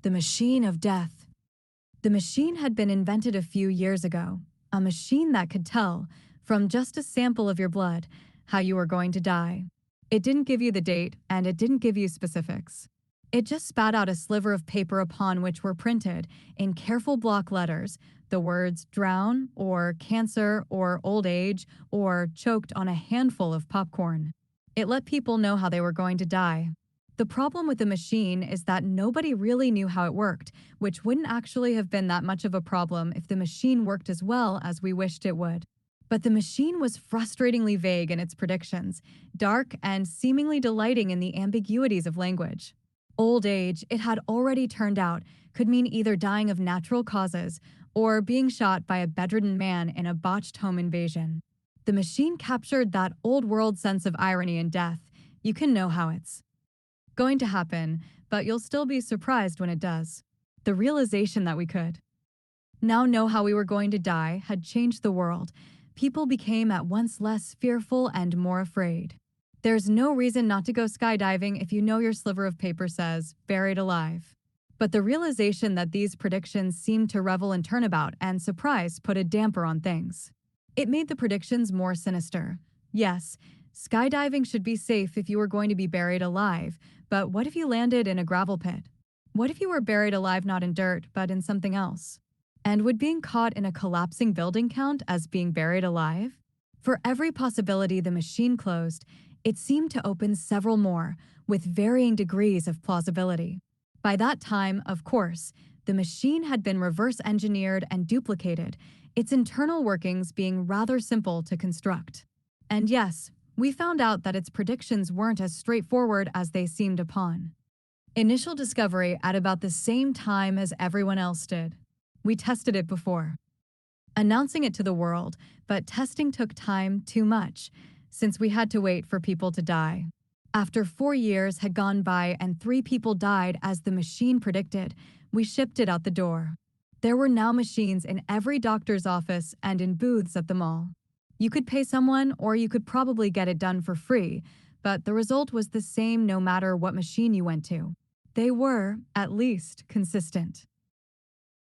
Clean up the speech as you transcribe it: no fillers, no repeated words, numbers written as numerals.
The machine of death. The machine had been invented a few years ago, a machine that could tell, from just a sample of your blood, how you were going to die. It didn't give you the date, and it didn't give you specifics. It just spat out a sliver of paper upon which were printed, in careful block letters, the words drown, or cancer, or old age, or choked on a handful of popcorn. It let people know how they were going to die. The problem with the machine is that nobody really knew how it worked, which wouldn't actually have been that much of a problem if the machine worked as well as we wished it would. But the machine was frustratingly vague in its predictions, dark and seemingly delighting in the ambiguities of language. Old age, it had already turned out, could mean either dying of natural causes or being shot by a bedridden man in a botched home invasion. The machine captured that old world sense of irony in death. You can know how it's going to happen, but you'll still be surprised when it does. The realization that we could now know how we were going to die had changed the world. People became at once less fearful and more afraid. There's no reason not to go skydiving if you know your sliver of paper says, buried alive. But the realization that these predictions seemed to revel in turnabout and surprise put a damper on things. It made the predictions more sinister. Yes, skydiving should be safe if you were going to be buried alive, but what if you landed in a gravel pit? What if you were buried alive not in dirt, but in something else? And would being caught in a collapsing building count as being buried alive? For every possibility the machine closed, it seemed to open several more, with varying degrees of plausibility. By that time, of course, the machine had been reverse engineered and duplicated, its internal workings being rather simple to construct. And yes, we found out that its predictions weren't as straightforward as they seemed upon initial discovery at about the same time as everyone else did. We tested it before, announcing it to the world, but testing took time too much, since we had to wait for people to die. After 4 years had gone by and 3 people died as the machine predicted, we shipped it out the door. There were now machines in every doctor's office and in booths at the mall. You could pay someone or you could probably get it done for free, but the result was the same no matter what machine you went to. They were, at least, consistent.